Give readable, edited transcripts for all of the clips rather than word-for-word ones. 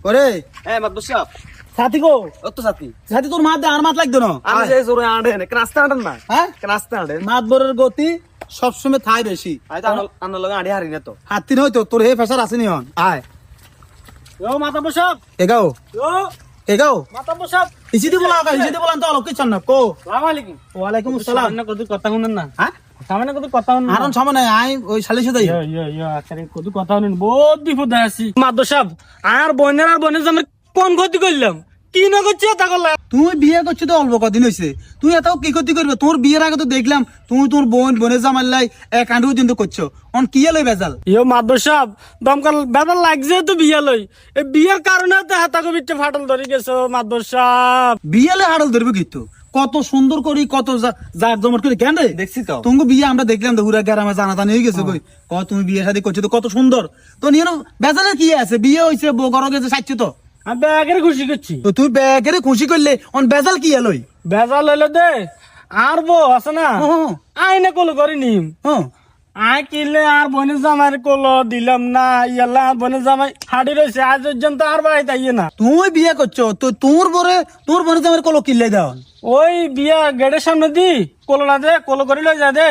ওরে মাদবর সাহেব সাথী গো, ও তো সাথী সাথী তোর মাত দে, আর মাত লাগতো না। আমি যে জোরে আড়েন রাস্তা আড়েন না হ্যাঁ, রাস্তা আড়েন মাতবরের গতি সবসময় থাই বেশি। আই তো আন্না লগে আড়ি হারি না তো হাতি নয় তো, তোর হে ফেসার আসেনি হন। আয় ও মাদবর সাহেব এগাও ও এগাও, মাদবর সাহেব হিসিতে বলান তো অলক কিছু না কো। আসসালামু আলাইকুম ওয়ালাইকুম আসসালাম। সামনে কত কথা শুনেন না হ্যাঁ, সামনে কত কথা শুনেন আরন সামনে আয় ওই শালিশে যাই। আকারে কত কথা শুনেন বহুত বিপদ আছি মাদবর সাহেব আর বোনের জামের কোন ক্ষতি করলাম কি না করছি তা করলাম তুই বিয়ে করছিস তো অল্প কদিন হয়েছে, তুই এত কি ক্ষতি করবে? তোর বিয়ের আগে তো দেখলাম তুই তোর বোনের জামাল্লাই এক আন্ডু কিন্তু করছো, অন কি লই বেজাল? ইয়ো মাদবর সাহেব দমকাল বেদা লাগছে তো বিয়া লই এই বিয়ের কারণে তো হাতা কবিতে ফাটল ধরে গেছো মাদবর সাহেব বিয়ে লে হাড়ল ধরবে কিন্তু কত সুন্দর করি, কত জাক জমট করে কেন রে? দেখছি তো তুমি বিয়ে আমরা দেখলাম তো হুরা গ্রামে জানাজানি হয়ে গেছে কই তুমি বিয়ে শাদী করছো তো কত সুন্দর, তো নিয়ে বেজালের কি আছে? বিয়ে হয়েছে বউ ঘর গেছে সাইছো তো, আমি ব্যাগের খুশি করছি তো তুই ব্যাগের খুশি করলে অন বেজাল কি এলোই? বেজাল হইলো দে আর বউ আছে না আইনে কল করিনি হ্যাঁ, আই কিনলে আর বোনের জামাই কল দিলাম না ইয়াল্লা আর বোনের জামাই হাড়ি রয়েছে আজ পর্যন্ত আর বাড়াইতে আইয়ে না তুই বিয়ে করছো তো তোর বোনের জামাই কলো কিনলে দাও। ওই বিয়া গেটের সামনে দি কলটা দে কল করি লই যা দে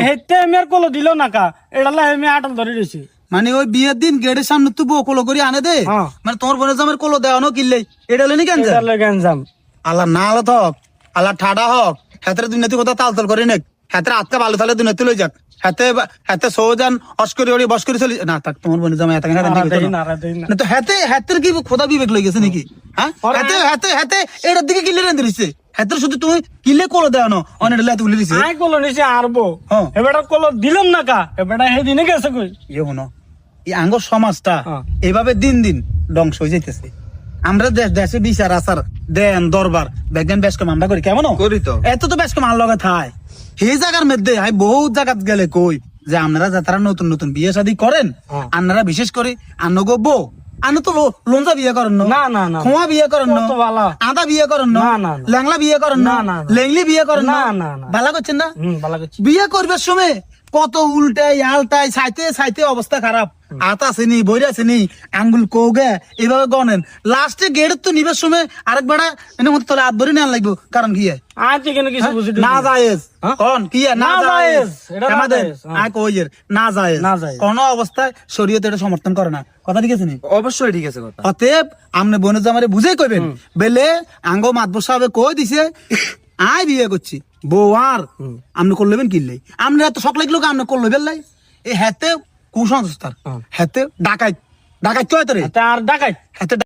হেতে আমি আর কল দিল না কা এটা আমি আটল ধরে রয়েছি মানে ওই বিয়ের দিন গেটের সামনে তুই বউ কলো করে আনে দে, হ্যাঁ। মানে তোর বোনের জামাই কলো দেওয়ানো কিনলে এটা হলে নি কেন? গেঞ্জাম আল্লাহ না আলো হক, আল্লাহ ঠাডা হক, হাতের দুনিয়াতে কথা তাল করে নেক, হাতের আটকা ভালো তাহলে দুনিয়াতে লই যাক, হাতে সৌজান অস্করি ওড়ি বস্করি চলি না থাক তোমার বোনের জামাই এত না তো হাতের কি খোদা বিবেক লই গেছে নাকি? হ্যাঁ, হাতে এটার দিকে কিনলে রেন দিছে, হাতের শুধু তুমি কিনলে কলো দেও না অনেক লাইতে উলি দিছে। আই কল নিছে আরবো হ্যাঁ। এবারে কল দিলাম না কা এবারে হে দিনে গেছে কই ইয়ে হনো এই আঙ্গ সমাজটা হ্যাঁ। এভাবে দিন দিন ধ্বংস হয়ে যাইতেছে। আমরা দেশে বিচার আচার দেন দরবার বেগেন বেশ কম আমরা করি কেমন করি তো এত তো বেশ কম আল্লগে থাই সেই জায়গার মধ্যে আমি বহুত জায়গাত গেলে কই যে আপনারা যারা নতুন নতুন বিয়ে শাদী করেন হ্যাঁ। আপনারা বিশেষ করে আন্ন গো আন্ন তো লঞ্জা বিয়ে করেন না, না, না। খোয়া বিয়ে করেন কত ভালো। আদা বিয়ে করেন না, না, না। ল্যাংলা বিয়ে করেন না, না, না। লেংলি বিয়ে করেন না, না, না। ভালো করছেন না? ভালো করছি বিয়ে করবার সময় কত উল্টাই আলটাই সাইতে অবস্থা খারাপ, আতা আসেনি বইরা আসেনি আঙ্গুল কৌগে এভাবে গনেন, লাস্টে গেটের তো নিবার সময় আরেক বেড়া এনে মতো তোলে হাত ভরে নেওয়া লাগবো, কারণ কি আজ কেন কিছু বুঝি না জায়েজ হ্যাঁ? কোন কি না না জায়েজ জায়েজ, এটা না আমাদের জায়েজ, হ্যাঁ। আয় কইয়ের না জায়েজ, না জায়েজ। কোন অবস্থায় শরীয়ত এটা সমর্থন করে না, কথা ঠিক আছে নি? অবশ্যই ঠিক আছে কথা অতএব আমনে বোনের জামারে বুঝেই কইবেন বেলে আঙ্গ মাতবর সাহেব কই দিছে আয় বিয়ে করছি বউ আর আমনে করলেবেন কিনলে আমনে এত শখ লাগলো আমনে করলেবেন লাই এই হাতে কুসংস্কার হাতে ডাকাইত ডাকাইত কয় তোরে আর ডাকাই হাতে